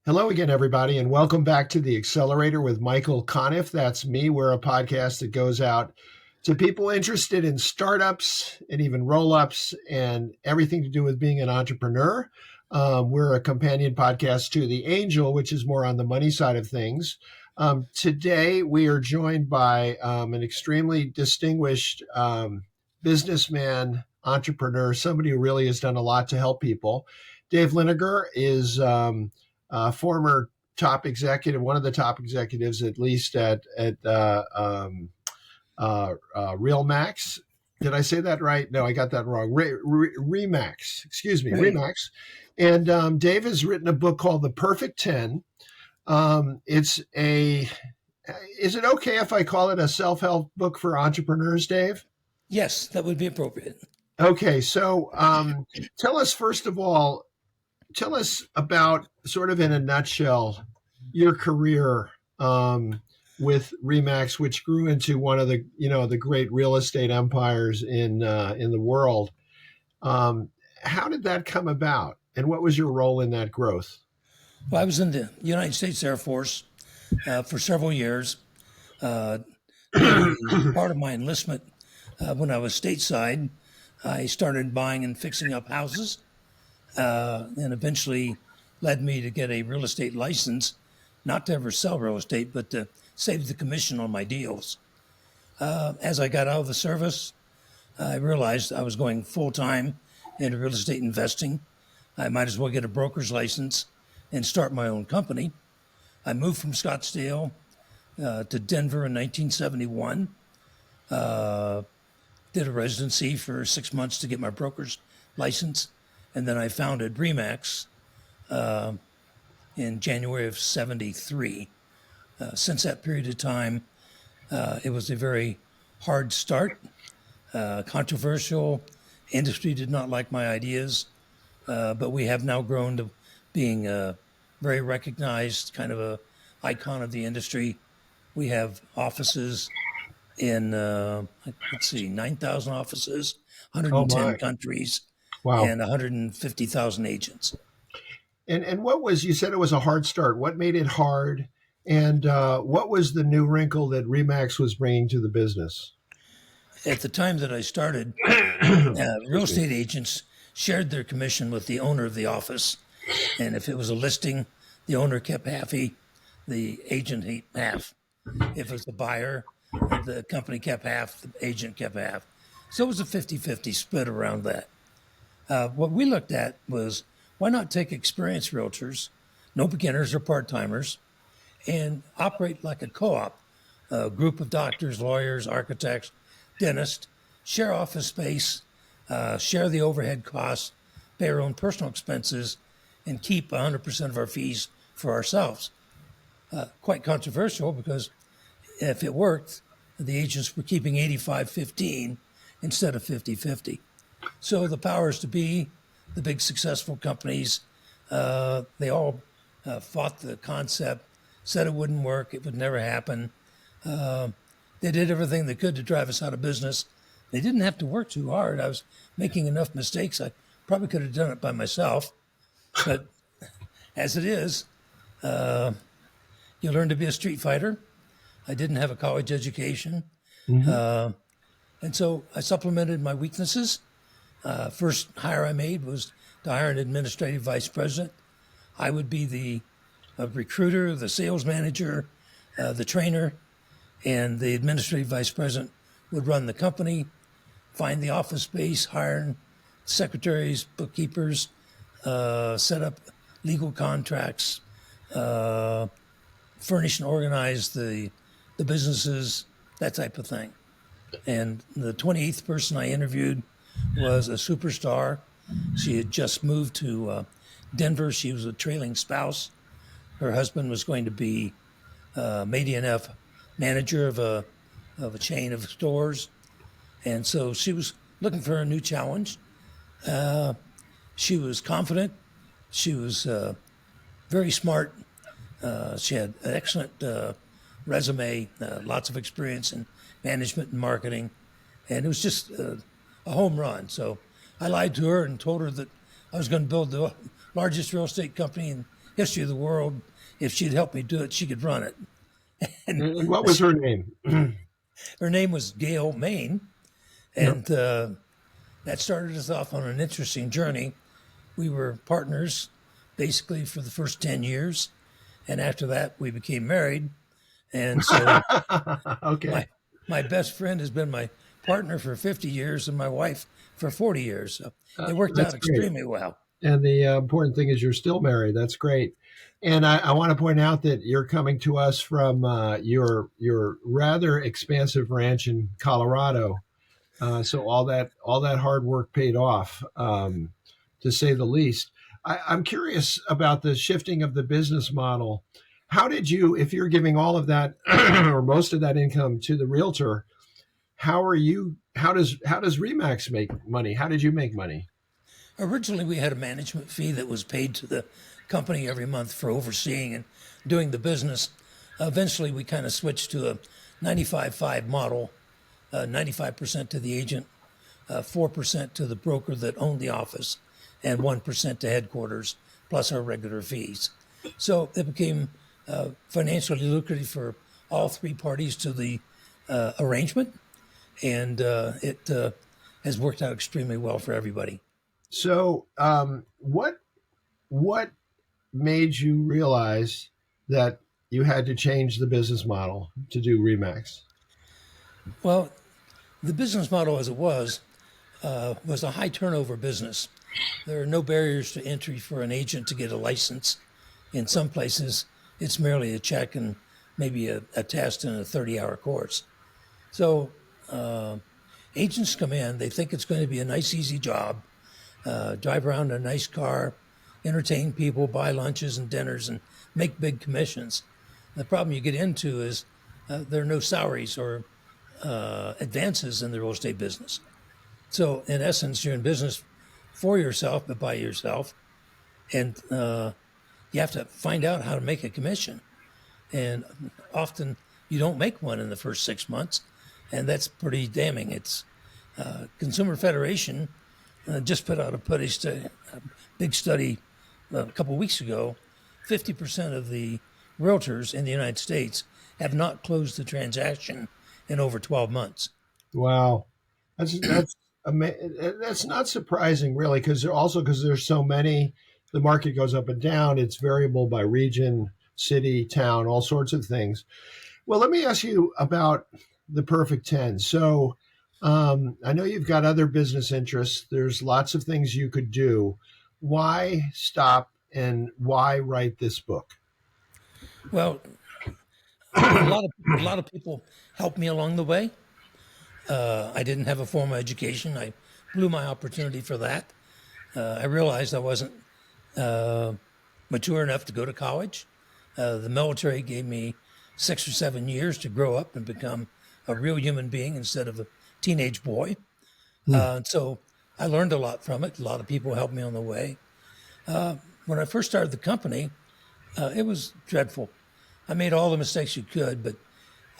Hello again, everybody, and welcome back to the Accelerator with Michael Conniff. That's me. We're a podcast that goes out to people interested in startups and even roll-ups and everything to do with being an entrepreneur. We're a companion podcast to The Angel, which is more on the money side of things. Today, we are joined by an extremely distinguished businessman, entrepreneur, somebody who really has done a lot to help people. Dave Liniger is former top executive, one of the top executives, at least at Real Max. Did I say that right? No, I got that wrong. Remax, excuse me, Right. Remax. And Dave has written a book called The Perfect 10. Is it okay if I call it a self-help book for entrepreneurs, Dave? Yes, that would be appropriate. Okay, so tell us, first of all, tell us about, sort of in a nutshell, your career with Remax, which grew into one of the great real estate empires in the world. How did that come about, and what was your role in that growth? Well, I was in the United States Air Force for several years. During part of my enlistment, when I was stateside, I started buying and fixing up houses, and eventually led me to get a real estate license, not to ever sell real estate, but to save the commission on my deals. As I got out of the service, I realized I was going full-time into real estate investing. I might as well get a broker's license and start my own company. I moved from Scottsdale to Denver in 1971, did a residency for 6 months to get my broker's license, and then I founded Remax in January of 73. Since that period of time, it was a very hard start, controversial. Industry did not like my ideas, but we have now grown to being a very recognized kind of a icon of the industry. We have offices in, 9,000 offices, Oh 110 my! countries, Wow. and 150,000 agents. And what was, you said it was a hard start. What made it hard, and what was the new wrinkle that Remax was bringing to the business? At the time that I started, real Excuse me. estate agents shared their commission with the owner of the office. And if it was a listing, the owner kept half, the agent half. If it was a buyer, the company kept half, the agent kept half. So it was a 50-50 split around that. What we looked at was, why not take experienced realtors, no beginners or part-timers, and operate like a co-op, a group of doctors, lawyers, architects, dentists, share office space, share the overhead costs, pay our own personal expenses, and keep 100% of our fees for ourselves. Quite controversial, because if it worked, the agents were keeping 85-15 instead of 50-50. So the powers to be, the big successful companies, they all fought the concept, said it wouldn't work, it would never happen. They did everything they could to drive us out of business. They didn't have to work too hard. I was making enough mistakes. I probably could have done it by myself. But as it is, you learn to be a street fighter. I didn't have a college education. And so I supplemented my weaknesses. First hire I made was to hire an administrative vice president. I would be the recruiter, the sales manager, the trainer, and the administrative vice president would run the company, find the office space, hire secretaries, bookkeepers, set up legal contracts, furnish and organize the businesses, that type of thing. And the 28th person I interviewed was a superstar. She had just moved to Denver. She was a trailing spouse. Her husband was going to be F manager of a chain of stores, and so she was looking for a new challenge. She was confident. She was very smart. She had an excellent resume, lots of experience in management and marketing, and it was just a home run. So I lied to her and told her that I was going to build the largest real estate company in history of the world. If she'd help me do it, she could run it. And And what was her name? her name was Gail Main, Yep. and that started us off on an interesting journey. We were partners basically for the first 10 years, and after that, we became married. And so Okay. my best friend has been my partner for 50 years and my wife for 40 years. So it worked That's out great. extremely well. And the important thing is you're still married. That's great. And I want to point out that you're coming to us from your rather expansive ranch in Colorado. So all that hard work paid off, to say the least. I'm curious about the shifting of the business model. How did you, if you're giving all of that or most of that income to the realtor, how are you? How does Remax make money? How did you make money? Originally, we had a management fee that was paid to the company every month for overseeing and doing the business. Eventually, we kind of switched to a 95-5 model, 95% to the agent, 4% to the broker that owned the office, and 1% to headquarters, plus our regular fees. So it became financially lucrative for all three parties to the arrangement, and it has worked out extremely well for everybody. So, what made you realize that you had to change the business model to do Remax? Well, the business model as it was a high turnover business. There are no barriers to entry for an agent to get a license. In some places, it's merely a check and maybe a test and a 30-hour course. So agents come in, they think it's going to be a nice, easy job, drive around in a nice car, entertain people, buy lunches and dinners, and make big commissions. The problem you get into is there are no salaries or advances in the real estate business. So, in essence, you're in business for yourself, but by yourself. And you have to find out how to make a commission. And often you don't make one in the first 6 months. And that's pretty damning. It's Consumer Federation just put out a big study a couple of weeks ago. 50% of the realtors in the United States have not closed the transaction in over 12 months. Wow, that's not surprising, really, because there's so many. The market goes up and down. It's variable by region, city, town, all sorts of things. Well, let me ask you about the perfect 10. So, I know you've got other business interests. There's lots of things you could do. Why stop and why write this book? Well, a lot of people helped me along the way. I didn't have a formal education. I blew my opportunity for that. I realized I wasn't mature enough to go to college. The military gave me 6 or 7 years to grow up and become a real human being instead of a teenage boy. So I learned a lot from it. A lot of people helped me on the way. When I first started the company, it was dreadful. I made all the mistakes you could, but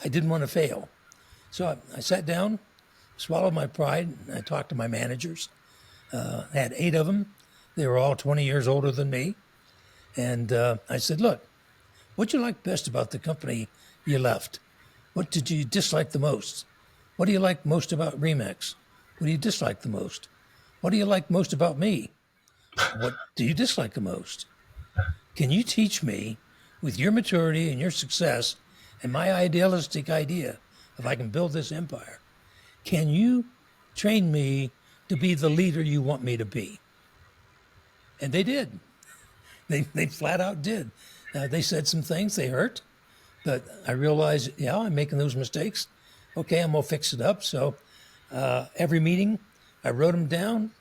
I didn't want to fail. So I sat down, swallowed my pride, and I talked to my managers. I had 8 of them. They were all 20 years older than me. And I said, look, what do you like best about the company you left? What did you dislike the most? What do you like most about Remax? What do you dislike the most? What do you like most about me? What do you dislike the most? Can you teach me, with your maturity and your success and my idealistic idea, if I can build this empire, can you train me to be the leader you want me to be? And they did. They flat out did. They said some things, they hurt, but I realized, yeah, I'm making those mistakes. Okay, I'm going to fix it up. So every meeting, I wrote them down.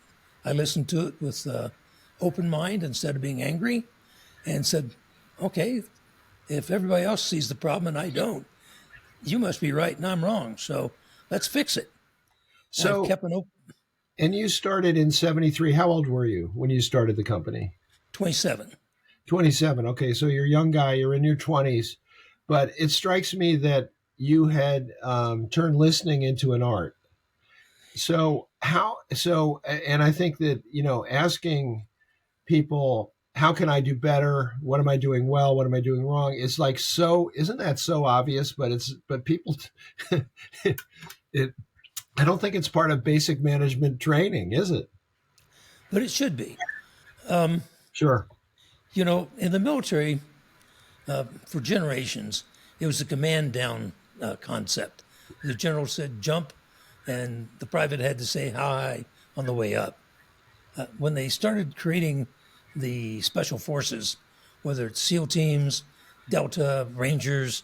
I listened to it with open mind instead of being angry and said, okay, if everybody else sees the problem and I don't, you must be right and I'm wrong. So let's fix it. And I've So, kept an open and you started in 73. How old were you when you started the company? 27. 27. Okay, so you're a young guy, you're in your 20s, but it strikes me that you had turned listening into an art. So, and I think that, asking people how can I do better? What am I doing well? What am I doing wrong? It's like, so isn't that so obvious? But people, it, I don't think it's part of basic management training, is it? But it should be. Sure. In the military, for generations, it was a command down concept. The general said jump, and the private had to say hi on the way up. When they started creating the special forces, whether it's SEAL teams, Delta, Rangers,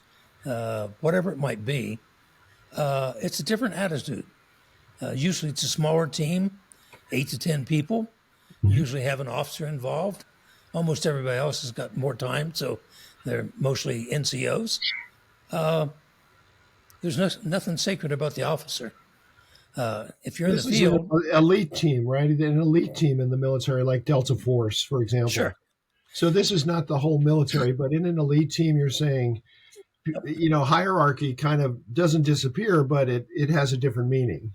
whatever it might be, it's a different attitude. Usually it's a smaller team, 8 to 10 people, usually have an officer involved. Almost everybody else has got more time, so they're mostly NCOs. There's nothing sacred about the officer. If you're in the This is field, an elite team, right? An elite team in the military, like Delta Force, for example. sure. So this is not the whole military, but in an elite team, you're saying, hierarchy kind of doesn't disappear, but it has a different meaning.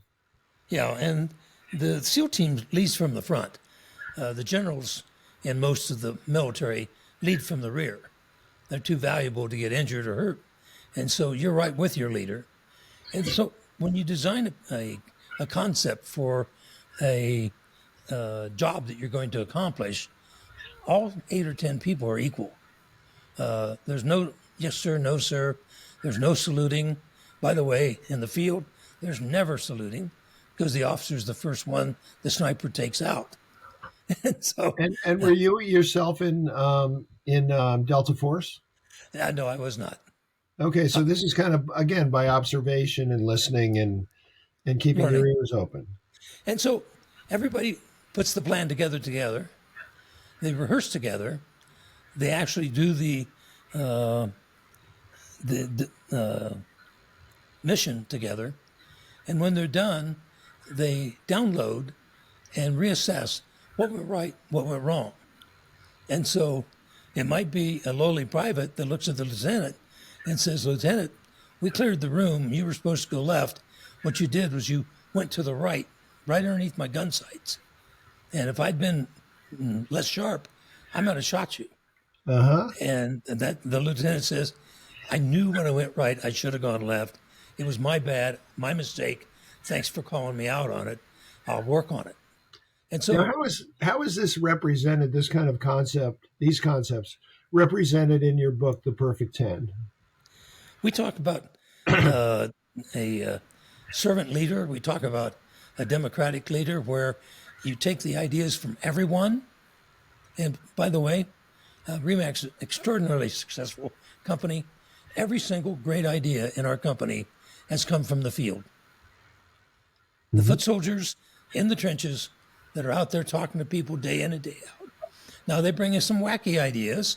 Yeah, and the SEAL team leads from the front. The generals in most of the military lead from the rear. They're too valuable to get injured or hurt. And so you're right with your leader. And so when you design a concept for a job that you're going to accomplish, all 8 or 10 people are equal. There's no yes, sir, no, sir. There's no saluting. By the way, in the field, there's never saluting because the officer's the first one the sniper takes out. And were you yourself in Delta Force? No, I was not. Okay, so this is kind of, again, by observation and listening and keeping Learning. your ears open. And so everybody puts the plan together. They rehearse together. They actually do the mission together. And when they're done, they download and reassess what went right, what went wrong. And so it might be a lowly private that looks at the lieutenant and says, Lieutenant, we cleared the room. You were supposed to go left. What you did was you went to the right underneath my gun sights. And if I'd been less sharp, I might have shot you. Uh-huh. And that the lieutenant says, I knew when I went right, I should have gone left. It was my bad, my mistake. Thanks for calling me out on it. I'll work on it. And so, now, how is this represented? This kind of concept, these concepts represented in your book, The Perfect 10? we talk about a servant leader. We talk about a democratic leader where you take the ideas from everyone. And by the way, Remax is an extraordinarily successful company. Every single great idea in our company has come from the field. The foot soldiers in the trenches that are out there talking to people day in and day out. Now they bring us some wacky ideas,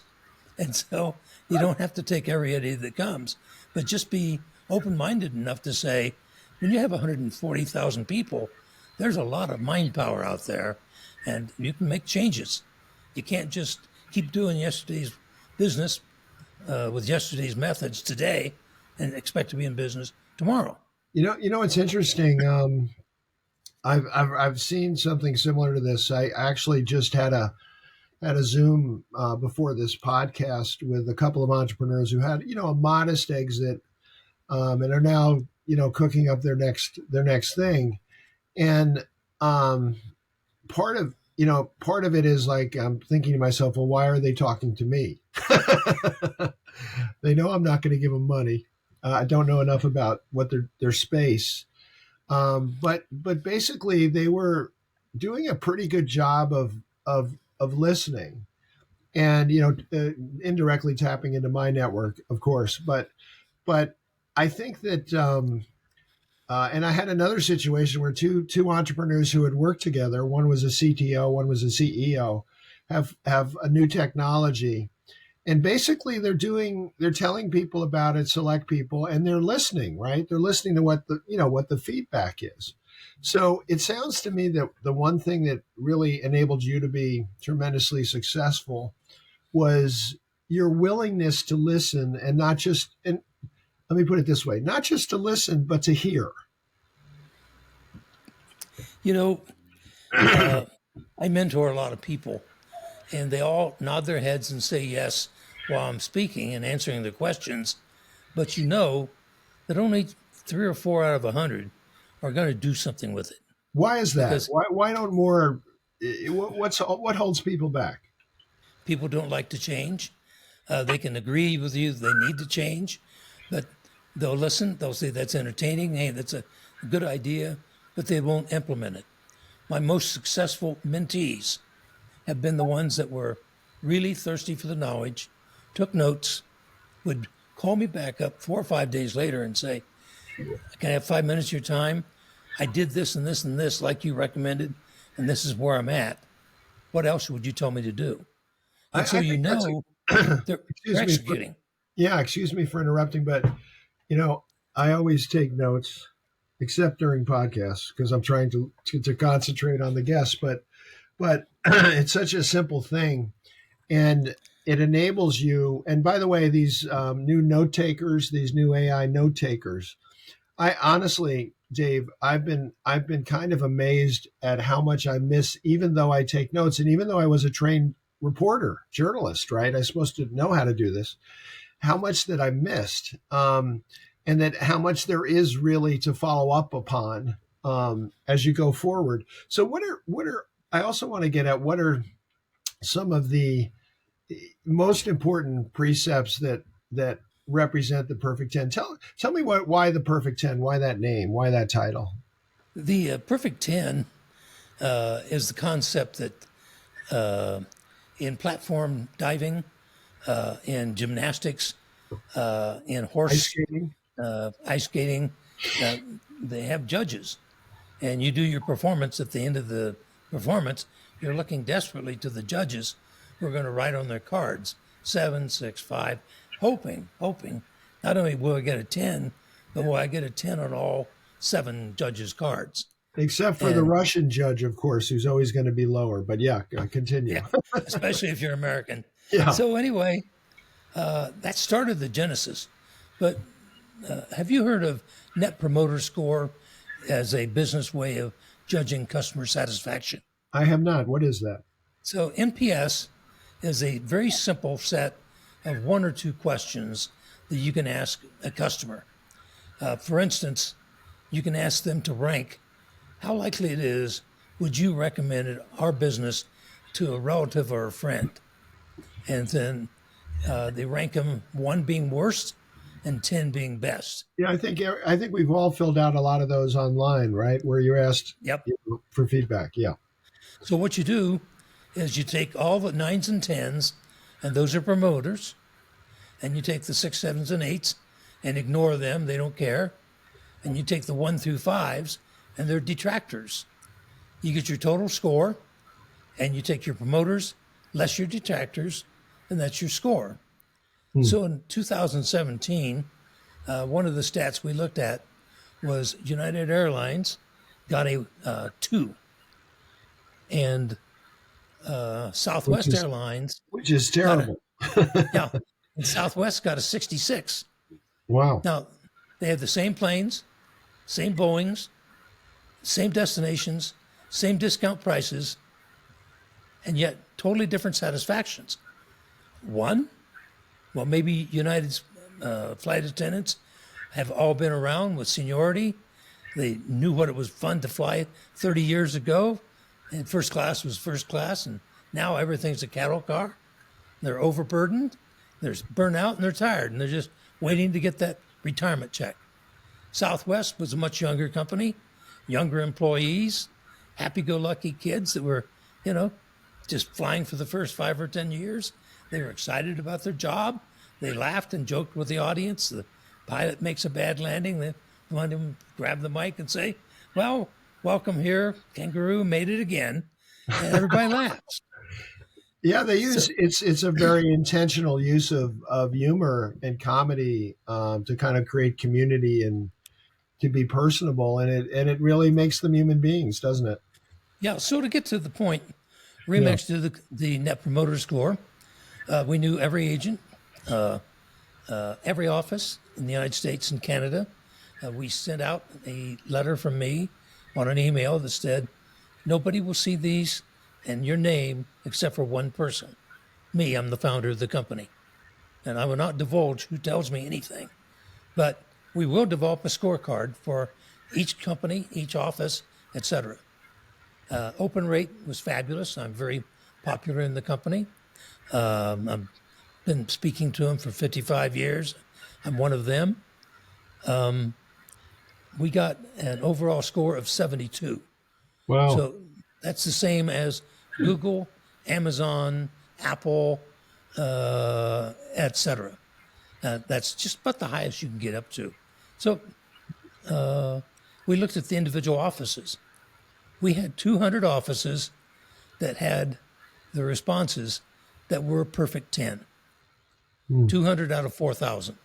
and so you don't have to take every idea that comes, but just be open-minded enough to say, when you have 140,000 people, there's a lot of mind power out there, and you can make changes. You can't just keep doing yesterday's business with yesterday's methods today and expect to be in business tomorrow. It's interesting. I've seen something similar to this. I actually just had a Zoom before this podcast with a couple of entrepreneurs who had a modest exit and are now cooking up their next thing. And part of it is like, I'm thinking to myself, well, why are they talking to me? They know I'm not going to give them money. I don't know enough about what their space. But basically they were doing a pretty good job of listening and, indirectly tapping into my network, of course. But I think that, and I had another situation where two entrepreneurs who had worked together, one was a CTO, one was a CEO, have a new technology. And basically they're telling people about it, select people, and they're listening, right? They're listening to what the feedback is. So it sounds to me that the one thing that really enabled you to be tremendously successful was your willingness to listen, and not just, and let me put it this way, not just to listen, but to hear. I mentor a lot of people, and they all nod their heads and say yes while I'm speaking and answering the questions. But you know that only 3 or 4 out of 100 are going to do something with it. Why is that? Because Why don't more? What holds people back? people don't like to change. They can agree with you they need to change, but they'll listen. They'll say that's entertaining. Hey, that's a good idea, but they won't implement it. My most successful mentees have been the ones that were really thirsty for the knowledge, took notes, would call me back up 4 or 5 days later and say, can I have 5 minutes of your time? I did this and this and this like you recommended, and this is where I'm at. What else would you tell me to do? And so you know they're executing. Excuse me for interrupting, but I always take notes, except during podcasts because I'm trying to concentrate on the guests. But it's such a simple thing, and it enables you. And by the way, these new note takers, these new AI note takers, I honestly, Dave, I've been kind of amazed at how much I miss, even though I take notes, and even though I was a trained reporter, journalist, right? I'm supposed to know how to do this. How much that I missed, and that how much there is really to follow up upon as you go forward. So what are I also want to get at what are some of the most important precepts that represent the perfect 10? Tell me why the perfect 10, why that name, why that title? The perfect 10 is the concept that in platform diving, in gymnastics, in ice skating, they have judges, and you do your performance. At the end of the performance, you're looking desperately to the judges who are going to write on their cards 7, 6, 5, hoping not only will I get a 10, but will I get a 10 on all 7 judges' cards. Except for the Russian judge, of course, who's always going to be lower. But continue. Yeah, especially if you're American. Yeah. So anyway, that started the genesis. But have you heard of Net Promoter Score as a business way of judging customer satisfaction? I have not. What is that? So NPS is a very simple set of 1 or 2 questions that you can ask a customer. For instance, you can ask them to rank how likely it is would you recommend our business to a relative or a friend? And then they rank them, 1 being worst and 10 being best. Yeah, I think we've all filled out a lot of those online, right? Where you're asked for feedback. Yeah. So what you do is you take all the 9s and 10s, and those are promoters, and you take the 6, 7s, and 8s and ignore them. They don't care. And you take the 1 through 5s, and they're detractors. You get your total score, and you take your promoters less your detractors, and that's your score. So in 2017, one of the stats we looked at was United Airlines got a 2, and Southwest Airlines, which is terrible. And Southwest got a 66. Wow. Now they have the same planes, same Boeings, same destinations, same discount prices, and yet totally different satisfactions. One, well, maybe United's flight attendants have all been around with seniority. They knew what it was fun to fly 30 years ago, and first class was first class, and now everything's a cattle car. They're overburdened, they're burnt out, and they're tired, and they're just waiting to get that retirement check. Southwest was a much younger company, younger employees, happy-go-lucky kids that were, just flying for the first 5 or 10 years. They were excited about their job. They laughed and joked with the audience. The pilot makes a bad landing. They want him to grab the mic and say, well, welcome here. Kangaroo made it again. And everybody laughs. Yeah, they use it's a very intentional use of humor and comedy to kind of create community and to be personable, and it really makes them human beings, doesn't it? Yeah. So to get to the point, Remax did the Net Promoter Score. We knew every agent, every office in the United States and Canada. We sent out a letter from me on an email that said, nobody will see these and your name, except for one person. Me, I'm the founder of the company. And I will not divulge who tells me anything. But we will develop a scorecard for each company, each office, etc. Open rate was fabulous. I'm very popular in the company. I've been speaking to them for 55 years. I'm one of them. We got an overall score of 72. Wow. So that's the same as Google, Amazon, Apple, etc. That's just about the highest you can get up to. So we looked at the individual offices. We had 200 offices that had the responses that were a perfect 10. 200 out of 4,000.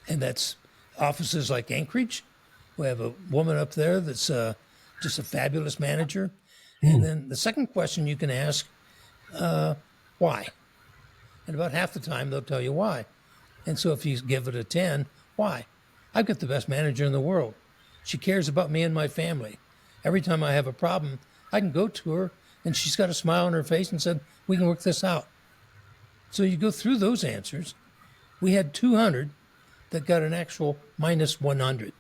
And that's offices like Anchorage. We have a woman up there that's just a fabulous manager. And then the second question you can ask, why? And about half the time they'll tell you why. And so if you give it a 10, why? I've got the best manager in the world. She cares about me and my family. Every time I have a problem, I can go to her and she's got a smile on her face and said, we can work this out. So you go through those answers. We had 200 that got an actual minus 100,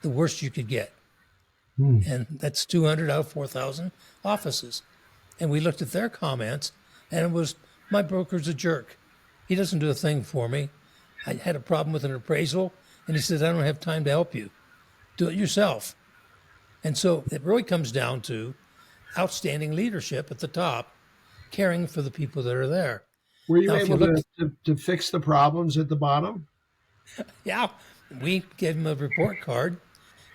the worst you could get. And that's 200 out of 4,000 offices. And we looked at their comments, and it was, my broker's a jerk. He doesn't do a thing for me. I had a problem with an appraisal, and he said, I don't have time to help you. Do it yourself. And so it really comes down to outstanding leadership at the top, caring for the people that are there. Were you Now, if able you look, to fix the problems at the bottom? yeah, we gave him a report card,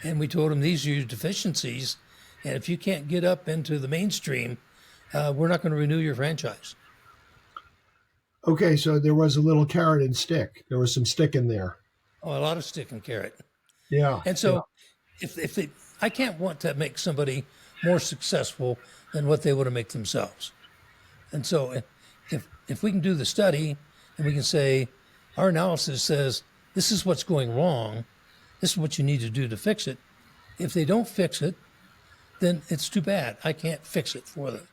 and we told him these are your deficiencies, and if you can't get up into the mainstream, we're not going to renew your franchise. Okay, so there was a little carrot and stick. There was some stick in there. Oh, a lot of stick and carrot. Yeah. And so if they, I can't want to make somebody more successful than what they would have make themselves. And so if we can do the study and we can say, our analysis says, this is what's going wrong, this is what you need to do to fix it. If they don't fix it, then it's too bad. I can't fix it for them.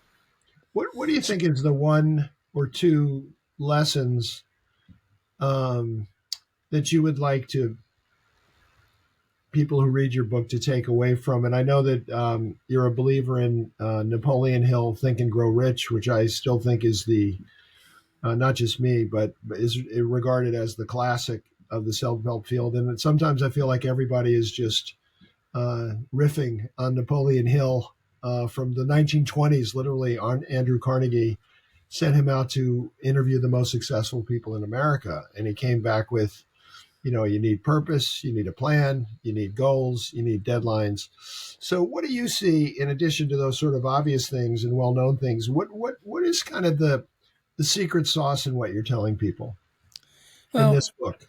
What do you think is the one or two lessons that you would like to people who read your book to take away from? And I know that you're a believer in Napoleon Hill, Think and Grow Rich, which I still think is the not just me, but is regarded as the classic of the self-help field. And sometimes I feel like everybody is just riffing on Napoleon Hill from the 1920s. Literally, Andrew Carnegie sent him out to interview the most successful people in America. And he came back with, you need purpose, you need a plan, you need goals, you need deadlines. So what do you see in addition to those sort of obvious things and well-known things? What is kind of the secret sauce in what you're telling people in this book?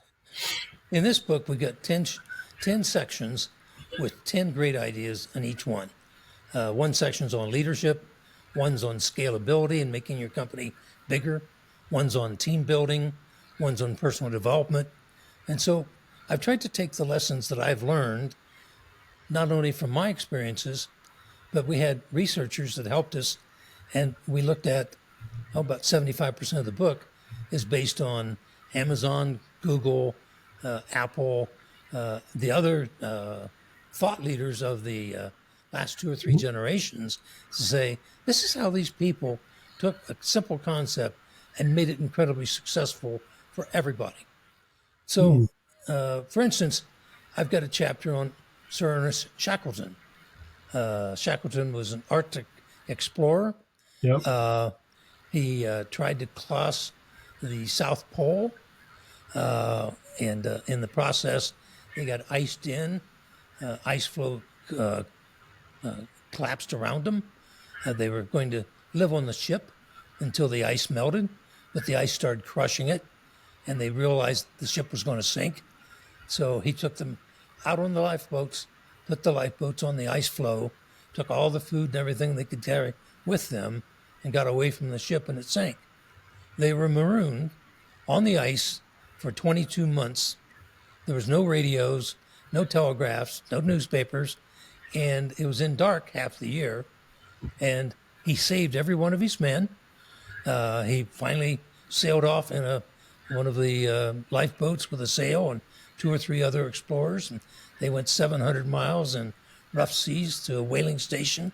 In this book, we got 10 sections with 10 great ideas in each one. One section's on leadership, one's on scalability and making your company bigger, one's on team building, one's on personal development. And so I've tried to take the lessons that I've learned, not only from my experiences, but we had researchers that helped us, and we looked at about 75% of the book is based on Amazon, Google, Apple, the other thought leaders of the last 2 or 3 generations, to say, this is how these people took a simple concept and made it incredibly successful for everybody. So, for instance, I've got a chapter on Sir Ernest Shackleton. Shackleton was an Arctic explorer. Yep. He tried to cross the South Pole, and in the process, they got iced in. Ice floe collapsed around them. They were going to live on the ship until the ice melted, but the ice started crushing it, and they realized the ship was going to sink. So he took them out on the lifeboats, put the lifeboats on the ice floe, took all the food and everything they could carry with them, and got away from the ship, and it sank. They were marooned on the ice for 22 months. There was no radios, no telegraphs, no newspapers, and it was in dark half the year. And He saved every one of his men. He finally sailed off in one of the lifeboats with a sail and two or three other explorers, and they went 700 miles in rough seas to a whaling station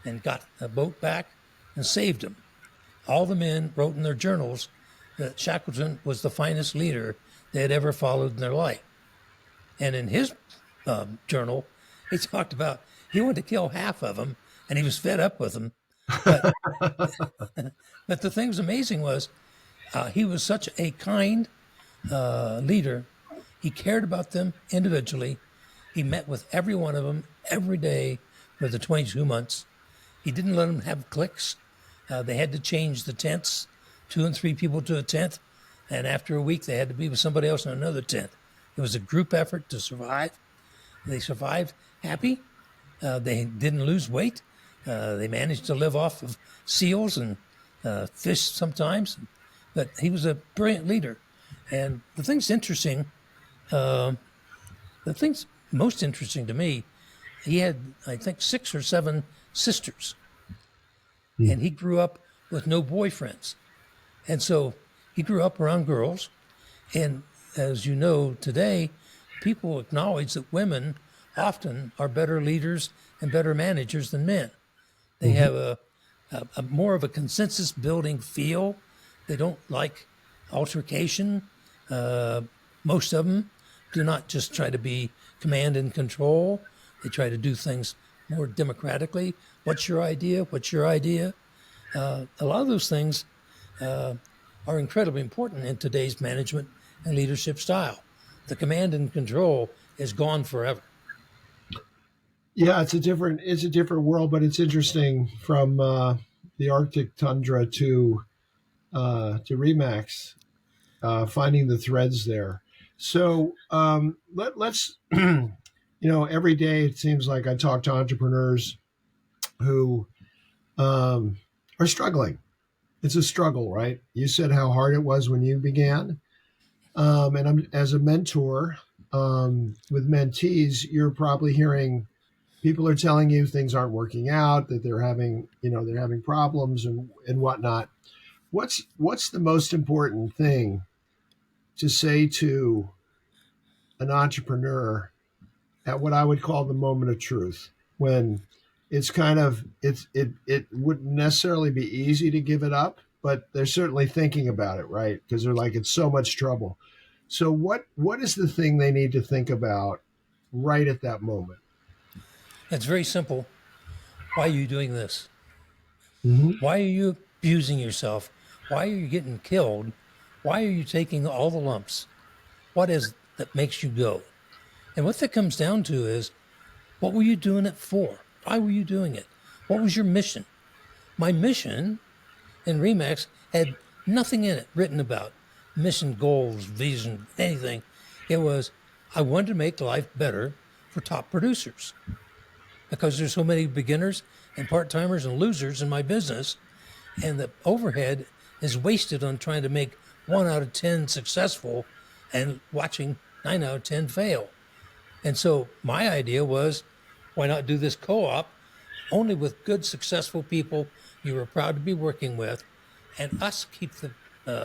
and got a boat back and saved them. All the men wrote in their journals that Shackleton was the finest leader they had ever followed in their life. And in his journal, he talked about he wanted to kill half of them, and he was fed up with them. But, but the thing that was amazing was he was such a kind leader. He cared about them individually. He met with every one of them every day for the 22 months. He didn't let them have cliques. They had to change the tents, 2 and 3 people to a tent. And after a week, they had to be with somebody else in another tent. It was a group effort to survive. They survived happy. They didn't lose weight. They managed to live off of seals and fish sometimes. But he was a brilliant leader. And the thing's interesting, the thing's most interesting to me, he had, I think, 6 or 7 sisters. And he grew up with no boyfriends. And so he grew up around girls. And as you know, today, people acknowledge that women often are better leaders and better managers than men. They have a more of a consensus building feel. They don't like altercation. Most of them do not just try to be command and control. They try to do things more democratically. What's your idea? What's your idea? A lot of those things are incredibly important in today's management and leadership style. The command and control is gone forever. Yeah, it's a different world, but it's interesting from the Arctic tundra to Remax, finding the threads there. So let's, every day it seems like I talk to entrepreneurs who are struggling. It's a struggle, right? You said how hard it was when you began. And I'm, as a mentor with mentees, you're probably hearing people are telling you things aren't working out, that they're having problems and whatnot. What's the most important thing to say to an entrepreneur at what I would call the moment of truth, when it's kind of it wouldn't necessarily be easy to give it up, but they're certainly thinking about it, right? Because they're like, it's so much trouble. So what is the thing they need to think about right at that moment? It's very simple. Why are you doing this? Mm-hmm. Why are you abusing yourself? Why are you getting killed? Why are you taking all the lumps? What is it that makes you go? And what that comes down to is, what were you doing it for? Why were you doing it? What was your mission? My mission in Remax had nothing in it written about mission, goals, vision, anything. It was, I wanted to make life better for top producers, because there's so many beginners and part-timers and losers in my business, and the overhead is wasted on trying to make 1 out of 10 successful and watching 9 out of 10 fail. And so my idea was, why not do this co-op only with good, successful people you were proud to be working with, and us keep the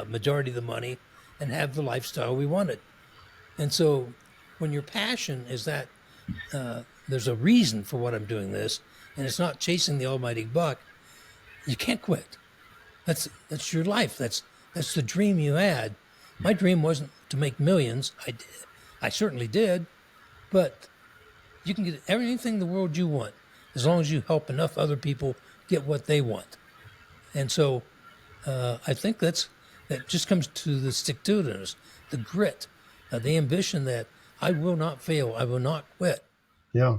majority of the money and have the lifestyle we wanted. And so when your passion is that there's a reason for what I'm doing this, and it's not chasing the almighty buck, you can't quit. That's your life. That's the dream you had. My dream wasn't to make millions. I certainly did, but you can get everything in the world you want as long as you help enough other people get what they want. And so I think that just comes to the stick-to-itiveness, the grit, the ambition that I will not fail. I will not quit. Yeah.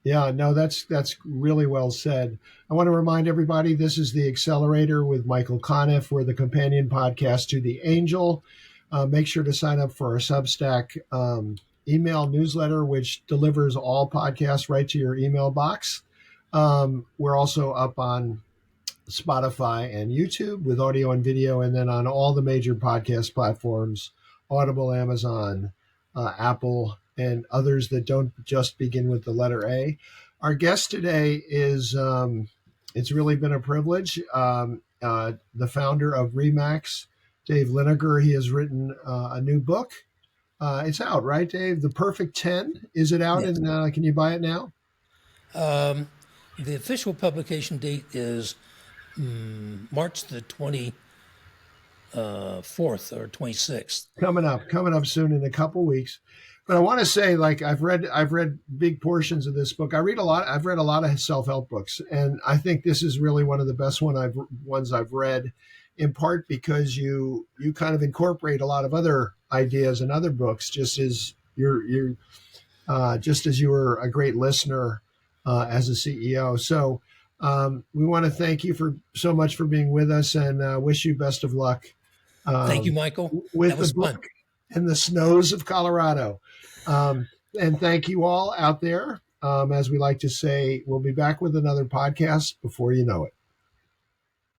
Yeah, no, that's really well said. I want to remind everybody this is the Accelerator with Michael Conniff. We're the companion podcast to The Angel. Make sure to sign up for our Substack email newsletter, which delivers all podcasts right to your email box. We're also up on Spotify and YouTube with audio and video, and then on all the major podcast platforms, Audible, Amazon, Apple, and others that don't just begin with the letter A. Our guest today is It's really been a privilege. The founder of Remax, Dave Liniger, he has written a new book. It's out, right, Dave? The Perfect 10. Is it out? Yes. And can you buy it now? The official publication date is March the 24th or 26th. Coming up soon in a couple weeks. But I want to say, like, I've read big portions of this book. I've read a lot of self-help books, and I think this is really one of the best ones I've read, in part because you kind of incorporate a lot of other ideas in other books, just as you were a great listener as a CEO. So we want to thank you for so much for being with us, and wish you best of luck. Thank you, Michael. With That was the book fun. in the snows of Colorado. And thank you all out there. As we like to say, we'll be back with another podcast before you know it.